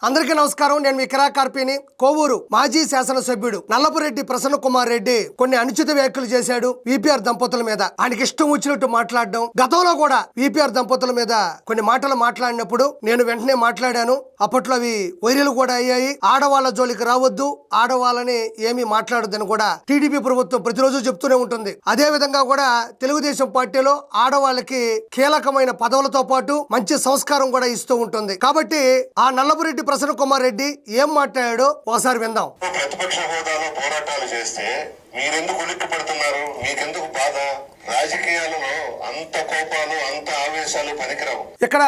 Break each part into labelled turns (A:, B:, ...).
A: అందరికీ నమస్కారం. నేను మీ కిరాకార్పిని. కోవూరు మాజీ శాసనసభ్యుడు నల్లపురెడ్డి ప్రసన్న కుమార్ రెడ్డి కొన్ని అనుచిత వ్యాఖ్యలు చేశాడు విపిఆర్ దంపతుల మీద. ఆయనకి ఇష్టం వచ్చినట్టు మాట్లాడడం. గతంలో కూడా విపిఆర్ దంపతుల మీద కొన్ని మాటలు మాట్లాడినప్పుడు నేను వెంటనే మాట్లాడాను. అప్పట్లో అవి వైరల్ కూడా అయ్యాయి. ఆడవాళ్ళ జోలికి రావద్దు, ఆడవాళ్ళని ఏమీ మాట్లాడొద్దని కూడా టీడీపీ ప్రభుత్వం ప్రతిరోజు చెప్తూనే ఉంటుంది. అదే విధంగా కూడా తెలుగుదేశం పార్టీలో ఆడవాళ్ళకి కీలకమైన పదవులతో పాటు మంచి సంస్కారం కూడా ఇస్తూ ఉంటుంది. కాబట్టి ఆ నల్లపురెడ్డి ప్రసన్న కుమార్ రెడ్డి ఏం మాట్లాడాడో ఒకసారి విందాం.
B: ప్రతిపక్ష హోదాలో పోరాటాలు చేస్తే మీరెందుకు ఉలిక్కి పడుతున్నారు? మీకెందుకు బాధ? రాజకీయాలలో అంత కోపాలు, అంత ఆవేశాలు పనికిరావు.
A: ఇక్కడ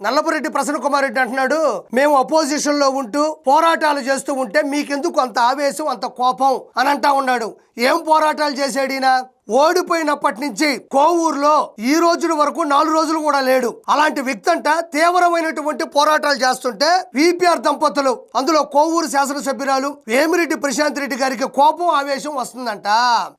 A: నల్లపురెడ్డి ప్రసన్న కుమార్ రెడ్డి అంటున్నాడు, మేము అపోజిషన్ లో ఉంటూ పోరాటాలు చేస్తూ ఉంటే మీకెందుకు అంత ఆవేశం, అంత కోపం అని అంటా ఉన్నాడు. ఏం పోరాటాలు చేశాడు ఈయన? ఓడిపోయినప్పటి నుంచి కోవూరులో ఈ రోజు వరకు 4 రోజులు కూడా లేడు. అలాంటి వ్యక్తి అంట తీవ్రమైనటువంటి పోరాటాలు చేస్తుంటే విపిఆర్ దంపతులు, అందులో కోవూరు శాసనసభ్యురాలు వేమిరెడ్డి ప్రశాంత్ రెడ్డి గారికి కోపం, ఆవేశం వస్తుందంట.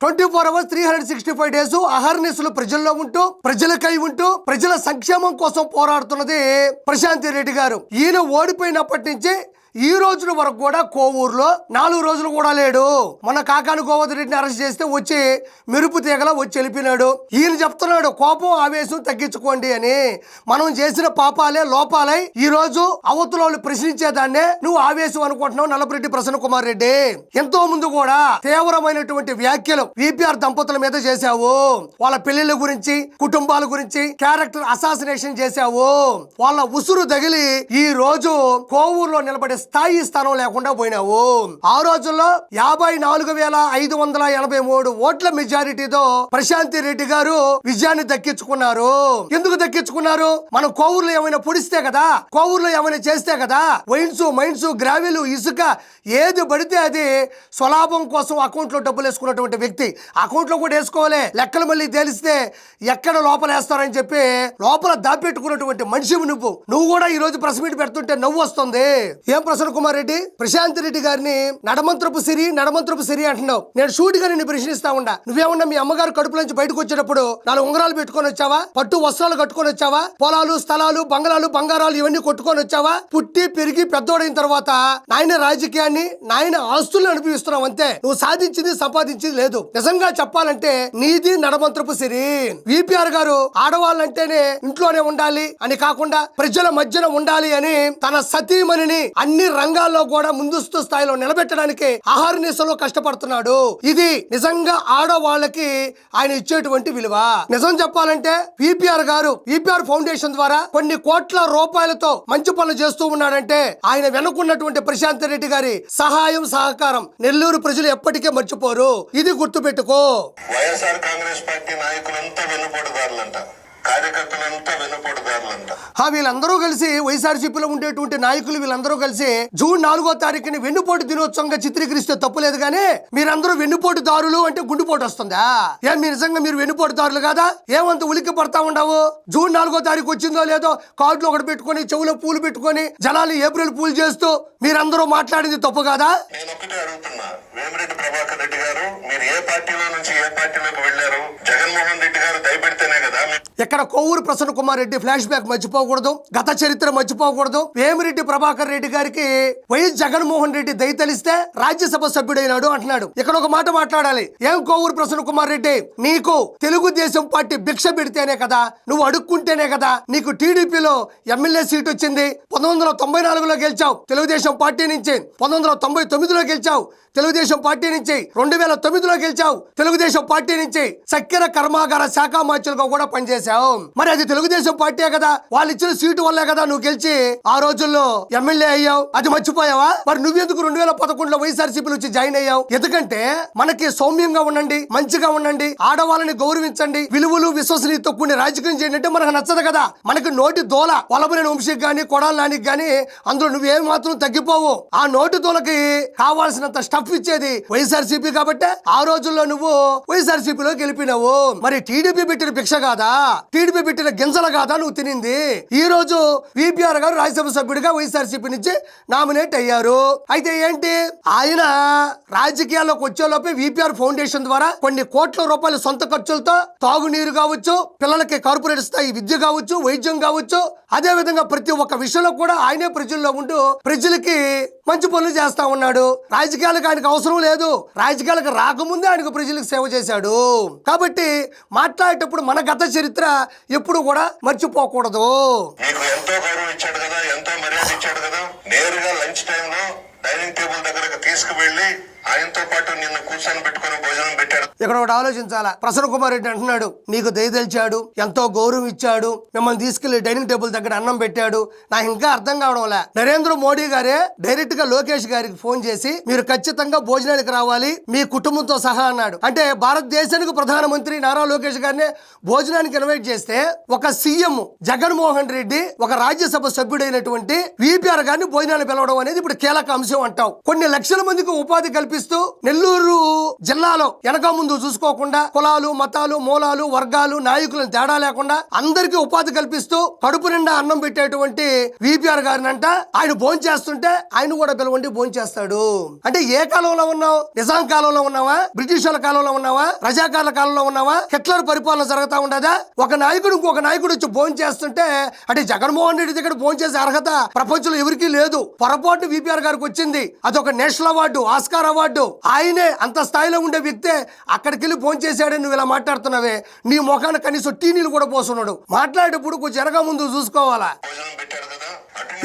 A: 24 hours 365 days అహర్నిశలు ప్రజల్లో ఉంటూ, ప్రజలకై ఉంటూ, ప్రజల సంక్షేమం కోసం పోరాడుతున్నది ప్రశాంత్ రెడ్డి గారు. ఈయన ఓడిపోయినప్పటి నుంచి ఈ రోజుల వరకు కూడా కోవూరులో 4 రోజులు కూడా లేడు. మన కాకాని గోవర్ధన్ రెడ్డిని అరెస్ట్ చేస్తే వచ్చి మెరుపు తీగల వచ్చి వెళ్ళిపోయినాడు. ఈయన చెప్తున్నాడు కోపం, ఆవేశం తగ్గించుకోండి అని. మనం చేసిన పాపాలే లోపాలై ఈ రోజు అవతల ప్రశ్నించేదాన్నే నువ్వు ఆవేశం అనుకుంటున్నావు నల్లపురెడ్డి ప్రసన్న కుమార్ రెడ్డి. ఎంతో ముందు కూడా తీవ్రమైనటువంటి వ్యాఖ్యలు విపిఆర్ దంపతుల మీద చేశావు. వాళ్ళ పెళ్లిళ్ళ గురించి, కుటుంబాల గురించి క్యారెక్టర్ అసాసినేషన్ చేశావు. వాళ్ళ ఉసురు తగిలి ఈ రోజు కోవూరులో నిలబడే స్థాయి స్థానం లేకుండా పోయినావు. ఆ రోజుల్లో 54,583 ఓట్ల మెజారిటీతో ప్రశాంత్ రెడ్డి గారు విజయాన్ని దక్కించుకున్నారు. ఎందుకు దక్కించుకున్నారు? మనం కోవూరులో ఏమైనా పొడిస్తే కదా, కోవూరులో ఏమైనా చేస్తే కదా. మైన్స్, గ్రావెలు, ఇసుక ఏది పడితే అది స్వలాభం కోసం అకౌంట్ లో డబ్బులు వేసుకున్నటువంటి వ్యక్తి. అకౌంట్ లో కూడా వేసుకోవాలి, లెక్కలు మళ్ళీ తేలిస్తే ఎక్కడ లోపల వేస్తారని చెప్పి లోపల దాపెట్టుకున్నటువంటి మనిషి నువ్వు కూడా ఈ రోజు ప్రెస్ మీట్ పెడుతుంటే నవ్వు వస్తుంది. ఏం ప్రసన్న కుమార్ రెడ్డి, ప్రశాంత్ రెడ్డి గారిని నడమంత్రపు సిరి అంటున్నావు. నేను షూట్ గా నిన్ను ప్రశ్నిస్తా ఉండా. నువ్వేమన్నా మీ అమ్మగారు కడుపుల నుంచి బయటకు వచ్చేటప్పుడు 4 ఉంగరాలు పెట్టుకొని వచ్చావా? పట్టు వస్త్రాలు కట్టుకొని వచ్చావా? పొలాలు, స్థలాలు, బంగళాలు, బంగారాలు ఇవన్నీ కొట్టుకొని వచ్చావా? పుట్టి పెరిగి పెద్దోడైన తర్వాత నాయన రాజకీయాన్ని, నాయన ఆస్తులను అనుభవిస్తున్నావు అంతే. నువ్వు సాధించింది, సంపాదించింది లేదు. నిజంగా చెప్పాలంటే నీది నడమంత్రపు సిరి. విపిఆర్ గారు ఆడవాళ్ళంటేనే ఇంట్లోనే ఉండాలి అని కాకుండా ప్రజల మధ్యన ఉండాలి అని తన సతీమణిని అన్ని రంగాల్లో కూడా ముందస్తు స్థాయిలో నిలబెట్టడానికి అహర్నిశలో కష్టపడుతున్నాడు. ఇది నిజంగా ఆడవాళ్ళకి ఆయన ఇచ్చేటువంటి విలువ. నిజం చెప్పాలంటే విపిఆర్ గారు విపిఆర్ ఫౌండేషన్ ద్వారా కొన్ని కోట్ల రూపాయలతో మంచి పనులు చేస్తూ ఉన్నాడంటే ఆయన వెనుకున్నటువంటి ప్రశాంత్ రెడ్డి గారి సహాయం, సహకారం నెల్లూరు ప్రజలు ఎప్పటికీ మర్చిపోరు. ఇది గుర్తుపెట్టుకో.
B: వైఎస్ఆర్ కాంగ్రెస్ పార్టీ నాయకులంతా వెన్నుపోటుదారులంట, కార్యకర్తలంతా వెన్నుపోటుదారులంట.
A: వీళ్ళందరూ కలిసి వైఎస్ఆర్సీపీలో ఉండేటువంటి నాయకులు వీళ్ళందరూ కలిసి జూన్ 4వ తారీఖుని వెన్నుపోటు దినోత్సవంగా చిత్రీకరిస్తే తప్పులేదు. కానీ మీరందరూ వెన్నుపోటుదారులు అంటే గుండెపోటు వస్తుందా? మీరు నిజంగా మీరు వెన్నుపోటుదారులు కాదా? ఏమంత ఉలిక్కి పడతా ఉండవు? జూన్ 4వ తారీఖు వచ్చిందో లేదో కార్డులో ఒకటి పెట్టుకొని, చెవులో పూలు పెట్టుకొని, జనాలు ఏప్రిల్ పూలు చేస్తూ మీరందరూ మాట్లాడింది తప్పు కాదా?
B: నేను ఒకటే అడుగుతున్నా, వేమిరెడ్డి ప్రభాకర్ రెడ్డి గారు మీరు ఏ పార్టీలో నుంచి ఏ పార్టీలోకి వెళ్లారు? జగన్మోహన్ రెడ్డి గారు దయపెడితేనే కదా.
A: ఇక్కడ కోవూరు ప్రసన్న కుమార్ రెడ్డి ఫ్లాష్ బ్యాక్ మర్చిపోకూడదు, గత చరిత్ర మర్చిపోకూడదు. వేమిరెడ్డి ప్రభాకర్ రెడ్డి గారికి వైఎస్ జగన్మోహన్ రెడ్డి దయ తెలిస్తే రాజ్యసభ సభ్యుడైనాడు అంటున్నాడు. ఇక్కడ ఒక మాట మాట్లాడాలి. ఏం కోవూరు ప్రసన్న కుమార్ రెడ్డి, నీకు తెలుగుదేశం పార్టీ భిక్ష పెడితేనే కదా, నువ్వు అడుక్కుంటేనే కదా నీకు టీడీపీలో ఎమ్మెల్యే సీట్ వచ్చింది. 1994లో గెలిచావు తెలుగుదేశం పార్టీ నుంచి, 1999లో గెలిచావు తెలుగుదేశం పార్టీ నుంచి, 2009లో గెలిచావు తెలుగుదేశం పార్టీ నుంచి. చక్కెర కర్మాగార శాఖ మార్చులుగా కూడా పనిచేశావు. మరి అది తెలుగుదేశం పార్టీ కదా, వాళ్ళు ఇచ్చిన సీటు వల్లే కదా నువ్వు గెలిచి ఆ రోజుల్లో ఎమ్మెల్యే అయ్యావు. అది మర్చిపోయావా? మరి నువ్వెందుకు 2011లో వైఎస్ఆర్సీపీలో వచ్చి జాయిన్ అయ్యావు? ఎందుకంటే మనకి సౌమ్యంగా ఉండండి, మంచిగా ఉండండి, ఆడవాళ్ళని గౌరవించండి, విలువలు విశ్వసనీయతో కూడిన రాజకీయం చేయండి అంటే మనకు నచ్చదు కదా. మనకి నోటి దోల వలబడిన వంశీకి గానీ, కొడాల నానికి గానీ అందులో నువ్వేం మాత్రం తగ్గిపోవు. ఆ నోటి దోలకి కావాల్సినంత స్టఫ్ ఇచ్చేది వైఎస్ఆర్సీపీ కాబట్టి ఆ రోజుల్లో నువ్వు వైఎస్ఆర్సీపీలో గెలిపినావు. మరి టీడీపీ పెట్టిన భిక్ష కాదా? టీడీపీ పెట్టిన గింజల కాదా నువ్వు తినింది? ఈ రోజు విపిఆర్ గారు రాజ్యసభ సభ్యుడిగా వైఎస్ఆర్సీపీ నుంచి నామినేట్ అయ్యారు. అయితే ఏంటి, ఆయన రాజకీయాల్లోకి వచ్చేలోపే విపిఆర్ ఫౌండేషన్ ద్వారా కొన్ని కోట్ల రూపాయల సొంత ఖర్చులతో తాగునీరు కావచ్చు, పిల్లలకి కార్పొరేట్ స్థాయి విద్య కావచ్చు, వైద్యం కావచ్చు, అదే విధంగా ప్రతి ఒక్క విషయంలో కూడా ఆయనే ప్రజల్లో ఉంటూ ప్రజలకి మంచి పనులు చేస్తా ఉన్నాడు. రాజకీయాలకు ఆయనకు అవసరం లేదు, రాజకీయాలకు రాకముందే ఆయనకు ప్రజలకు సేవ చేశాడు. కాబట్టి మాట్లాడేటప్పుడు మన గత చరిత్ర ఎప్పుడు కూడా మర్చిపోకూడదు.
B: మీకు ఎంతో గౌరవం ఇచ్చాడు కదా, ఎంతో మర్యాద ఇచ్చాడు కదా. నేరుగా లంచ్ టైంలో డైనింగ్ టేబుల్ దగ్గరకు తీసుకువెళ్లి ఆయనతో పాటు నిన్ను కూర్చొని పెట్టుకుని భోజనం పెట్టాడు.
A: ఇక్కడ ఒకటి ఆలోచించాలా. ప్రసన్న కుమార్ రెడ్డి అంటున్నాడు, నీకు దయదలిచాడు, ఎంతో గౌరవం ఇచ్చాడు, మిమ్మల్ని తీసుకెళ్లి డైనింగ్ టేబుల్ దగ్గర అన్నం పెట్టాడు. నాకు ఇంకా అర్థం కావడంలే. నరేంద్ర మోడీ గారే డైరెక్ట్ గా లోకేష్ గారికి ఫోన్ చేసి మీరు ఖచ్చితంగా భోజనానికి రావాలి మీ కుటుంబంతో సహా అన్నాడు. అంటే భారతదేశానికి ప్రధానమంత్రి నారా లోకేష్ గారిని భోజనానికి ఇన్వైట్ చేస్తే ఒక సీఎం జగన్మోహన్ రెడ్డి ఒక రాజ్యసభ సభ్యుడైనటువంటి విపిఆర్ గారిని భోజనాన్ని పిలవడం అనేది ఇప్పుడు కీలక అంశం అంటావు. కొన్ని లక్షల మందికి ఉపాధి కల్పిస్తూ నెల్లూరు జిల్లాలో వెనక ముందు చూసుకోకుండా కులాలు, మతాలు, మూలాలు, వర్గాలు, నాయకులను తేడా లేకుండా అందరికీ ఉపాధి కల్పిస్తూ కడుపు నిండా అన్నం పెట్టేటువంటి విపిఆర్ గారిని అంట ఆయన భోజనం చేస్తుంటే ఆయన కూడా పిలవండి భోజనం చేస్తాడు. అంటే ఏ కాలంలో ఉన్నావు? నిజాం కాలంలో ఉన్నావా? బ్రిటిష్ వాళ్ళ కాలంలో ఉన్నావా? రజాకార్ల కాలంలో ఉన్నావా? హిట్లర్ పరిపాలన జరుగుతా ఉండదా? ఒక నాయకుడు ఇంకొక నాయకుడు వచ్చి భోజనం చేస్తుంటే అంటే జగన్మోహన్ రెడ్డి దగ్గర భోజనం చేసే అర్హత ప్రపంచంలో ఎవరికీ లేదు. పొరపాటు విపిఆర్ గారికి వచ్చింది. అదొక నేషనల్ అవార్డు, ఆస్కార్ అవార్డు. ఆయనే అంత స్థాయిలో ఉండే వ్యక్తే అక్కడికి వెళ్ళి ఫోన్ చేశాడని నువ్వు ఇలా మాట్లాడుతున్నావే. నీ ముఖాన కనీసం టీ నీళ్ళు కూడా పోస్తున్నాడు. మాట్లాడేటప్పుడు కొంచెం వెనక ముందు చూసుకోవాలా.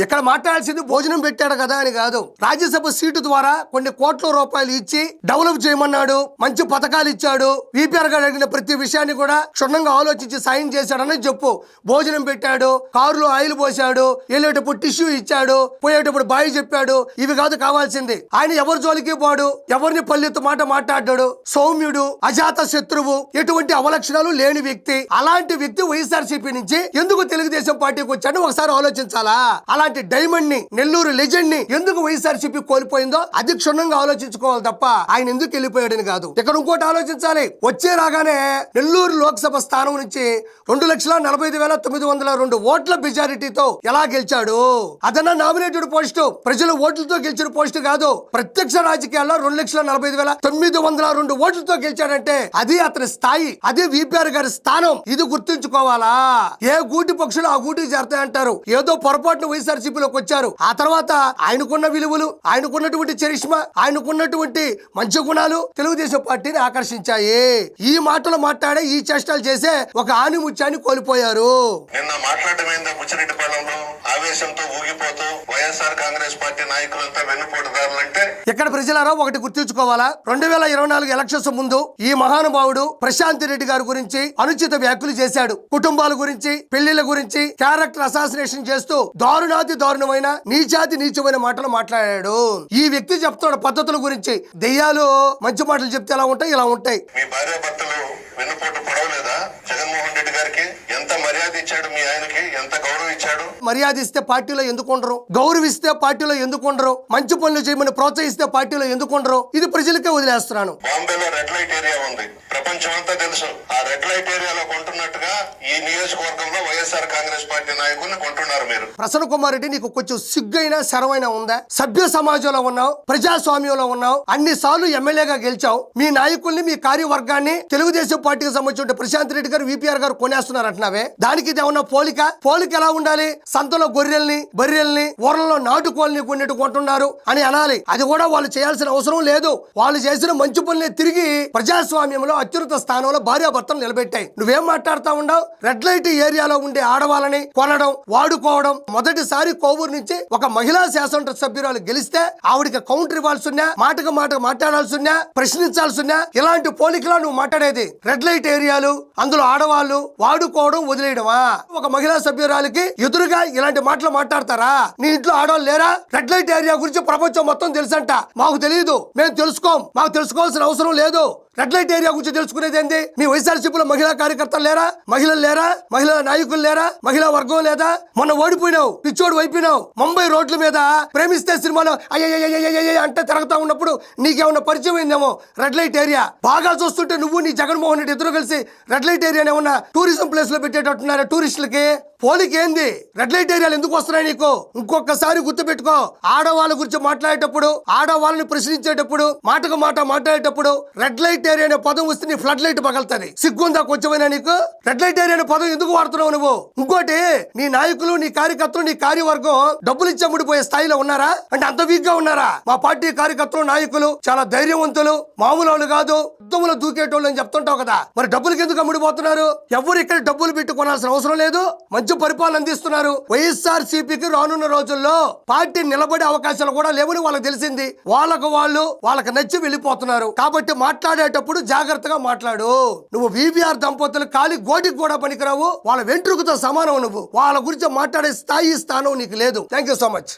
A: ఇక్కడ మాట్లాడాల్సింది భోజనం పెట్టాడు కదా అని కాదు. రాజ్యసభ సీటు ద్వారా కొన్ని కోట్ల రూపాయలు ఇచ్చి డెవలప్ చేయమన్నాడు, మంచి పథకాలు ఇచ్చాడు. విపిఆర్ గారు అడిగిన ప్రతి విషయాన్ని కూడా క్షుణ్ణంగా ఆలోచించి సాయం చేశాడని చెప్పు. భోజనం పెట్టాడు, కారులో ఆయిల్ పోసాడు, వెళ్ళేటప్పుడు టిష్యూ ఇచ్చాడు, పోయేటప్పుడు బాయ్ చెప్పాడు. ఇవి కాదు కావాల్సింది. ఆయన ఎవరి జోలికి పోడు, ఎవరిని పల్లెత్తు మాట మాట్లాడాడు, సౌమ్యుడు, అజాత శత్రువు, ఎటువంటి అవలక్షణాలు లేని వ్యక్తి. అలాంటి వ్యక్తి వైఎస్ఆర్సీపీ నుంచి ఎందుకు తెలుగుదేశం పార్టీకి వచ్చాడో ఒకసారి ఆలోచించాలా. అలాంటి డైమండ్ ని, నెల్లూరు లెజెండ్ ని ఎందుకు వైఎస్ఆర్సీపీ కోల్పోయిందో అది క్షుణ్ణంగా ఆలోచించుకోవాలి తప్ప ఆయన ఎందుకు వెళ్ళిపోయాడని కాదు. ఇక్కడ ఇంకోటి ఆలోచించాలి. వచ్చే రాగానే నెల్లూరు లోక్సభ స్థానం నుంచి 2,45,902 ఓట్ల మెజారిటీతో ఎలా గెలిచాడు? అదన్నా నామినేటెడ్ పోస్టు, ప్రజల ఓట్లతో గెలిచిన పోస్టు కాదు. ప్రత్యక్ష రాజకీయాల్లో 2,40,902 ఓట్లతో గెలిచాడంటే అది అతని స్థాయి, అది విపిఆర్ గారి స్థానం. ఇది గుర్తుంచుకోవాలా. ఏ గూటి పక్షులు ఆ గూటికి చేరతాయంటారు. ఏదో పొరపాటున వైఎస్ఆర్సీపీలోకి వచ్చారు. ఆ తర్వాత ఆయనకున్న విలువలు, ఆయనకున్నటువంటి చరిష్మా, ఆయనకున్నటువంటి మంచి గుణాలు తెలుగుదేశం పార్టీని ఆకర్షించాయి. ఈ మాటలు మాట్లాడే, ఈ చేష్టాలు చేసే ఒక ఆనిముత్యాన్ని కోల్పోయారు.
B: నిన్న మాట్లాడమైందా బుచ్చిరెడ్డిపాలెంలో ఆవేశంతో ఊగిపోతూ వైఎస్ఆర్ కాంగ్రెస్ పార్టీ నాయకులంతా వెన్నుపోటుదారులంటే
A: ఇక్కడ ప్రజలారా ఒకటి గుర్తుంచుకోవాలా. 2024 ఎలక్షన్స్ ముందు ఈ మహానుభావుడు ప్రశాంత్ రెడ్డి గారి గురించి అనుచిత వ్యాఖ్యలు చేశాడు. కుటుంబాల గురించి, పెళ్లిళ్ల గురించి క్యారెక్టర్ అసాసినేషన్ చేస్తూ దారుణాతి దారుణమైన, నీచాతి నీచమైన మాటలు మాట్లాడాడు. ఈ వ్యక్తి చెప్తాడు పద్ధతుల గురించి. దెయ్యాలు మంచి మాటలు చెప్తే ఎలా ఉంటాయి, ఇలా ఉంటాయి.
B: మీ భార్య భర్తలు వెన్నుపోటు పడవలేదా? జగన్మోహన్ రెడ్డి గారికి ఎంత మర్యాద ఇచ్చాడు, మీ ఆయనకి ఎంత గౌరవం ఇచ్చాడు.
A: మర్యాద ఇస్తే పార్టీలో ఎందుకు ఉండరు? గౌరవిస్తే పార్టీలో ఎందుకు ఉండరు? మంచి పనులు చేయమని ప్రోత్సహిస్తే పార్టీలో ఎందుకు ఉండరు? ఇది ప్రజలకే వదిలేస్తున్నాను.
B: బాంబేలో రెడ్ లైట్ ఏరియా ఉంది, ప్రపంచం అంతా తెలుసు. ఆ రెడ్ లైట్ ఏరియాలో కొంటున్నట్టుగా ఈ నియోజకవర్గంలో వైఎస్ఆర్ కాంగ్రెస్ పార్టీ నాయకుల్ని కొంటున్నారు మీరు.
A: ప్రసన్న కుమార్ రెడ్డి, నీకు కొంచెం సిగ్గైనా శరమైనా ఉందా? సభ్య సమాజంలో ఉన్నావు, ప్రజాస్వామ్యంలో ఉన్నావు, అన్ని సార్లు ఎమ్మెల్యేగా గెలిచావు. మీ నాయకుల్ని, మీ కార్యవర్గాన్ని తెలుగుదేశం పార్టీకి సంబంధించిన ప్రశాంత్ రెడ్డి గారు, విపిఆర్ గారు కొనేస్తున్నారు అంటున్నావే. దానికి ఇది ఏమన్నా పోలిక? పోలిక ఎలా ఉండాలి? సంతలో గొర్రెల్ని, బర్రెల్ని, ఊరల్లో నాటుకోల్ని కొన్నిటి కొంటున్నారు అని అనాలి. అది కూడా వాళ్ళు చేయాల్సిన అవసరం లేదు. వాళ్ళు చేసిన మంచి పనులే తిరిగి ప్రజాస్వామ్యంలో అత్యున్నత స్థానంలో భార్యాభర్తలు నిలబెట్టాయి. నువ్వేం మాట్లాడుతా ఉండవు? రెడ్ లైట్ ఏరియాలో ఉండే ఆడవాళ్ళని కొనడం, వాడుకోవడం. మొదటిసారి కోవూరు నుంచి ఒక మహిళా శాసన సభ్యురాలు గెలిస్తే ఆవిడికి కౌంటర్ ఇవ్వాల్సిన, మాటకు మాట మాట్లాడాల్సిన, ప్రశ్నించాల్సిన, ఇలాంటి పోలికలా నువ్వు మాట్లాడేది? రెడ్ లైట్ ఏరియాలు, అందులో ఆడవాళ్ళు వాడుకోవడం వదిలేయడమా? ఒక మహిళా సభ్యురాలకి ఎదురుగా ఇలాంటి మాటలు మాట్లాడతారా? నీ ఇంట్లో ఆడవాళ్ళు లేరా? రెడ్ లైట్ ఏరియా గురించి ప్రపంచం మొత్తం తెలుసంట. మాకు తెలియదు, మేము తెలుసుకోం, మాకు తెలుసుకోవాల్సిన అవసరం లేదు. రెడ్ లైట్ ఏరియా గురించి తెలుసుకునేది ఏంది? మీ వైఎస్ఆర్సీపీలో మహిళా కార్యకర్తలు లేరా? మహిళలు లేరా? మహిళా నాయకులు లేరా? మహిళా వర్గం లేదా? మొన్న ఓడిపోయినావు, పిచ్చోడు వైపోయినావు. ముంబై రోడ్ల మీద ప్రేమిస్తే సినిమాలో అయ్యయ్య అంటే తిరుగుతా ఉన్నప్పుడు నీకేమన్నా పరిచయం అయిందేమో రెడ్ లైట్ ఏరియా. బాగా చూస్తుంటే నువ్వు నీ జగన్మోహన్ రెడ్డి ఇద్దరు కలిసి రెడ్ లైట్ ఏరియాని ఏమన్నా టూరిజం ప్లేస్ లో పెట్టేటట్టున్నారా టూరిస్టులకి? పోలికేంది? రెడ్ లైట్ ఏరియాలు ఎందుకు వస్తున్నాయి నీకు? ఇంకొకసారి గుర్తుపెట్టుకో, ఆడవాళ్ళ గురించి మాట్లాడేటప్పుడు, ఆడవాళ్ళని ప్రశ్నించేటప్పుడు, మాటకు మాట మాట్లాడేటప్పుడు రెడ్ లైట్ ఏరియా అనే పదం వస్తే నీ ఫ్లడ్ లైట్ పగలుతుంది. సిగ్గుందా కొంచెమైనా నీకు? రెడ్ లైట్ ఏరియా అనే పదం ఎందుకు వాడుతున్నావు నువ్వు? ఇంకోటి, నీ నాయకులు, నీ కార్యకర్తలు, నీ కార్యవర్గం డబ్బులు ఇచ్చి అమ్ముడిపోయే స్థాయిలో ఉన్నారా? అంటే అంత వీక్ గా ఉన్నారా? మా పార్టీ కార్యకర్తలు, నాయకులు చాలా ధైర్యవంతులు, మామూలు వాళ్ళు కాదు, యుద్ధంలో దూకేటోళ్ళు అని చెప్తుంటావు కదా, మరి డబ్బులకి ఎందుకు అమ్ముడిపోతున్నారు? ఎవరు ఇక్కడ డబ్బులు పెట్టి కొనాల్సిన అవసరం లేదు, మంచి పరిపాలన అందిస్తున్నారు. వైఎస్ఆర్ సిపికి రానున్న రోజుల్లో పార్టీ నిలబడే అవకాశాలు కూడా లేవని వాళ్ళకి తెలిసింది. వాళ్ళకి నచ్చి వెళ్ళిపోతున్నారు. కాబట్టి మాట్లాడేటప్పుడు జాగ్రత్తగా మాట్లాడు. నువ్వు వివిఆర్ దంపతులు కాలి గోటికి కూడా పనికిరావు, వాళ్ళ వెంట్రుకతో సమానం. నువ్వు వాళ్ళ గురించి మాట్లాడే స్థాయి, స్థానం నీకు లేదు. Thank you so much.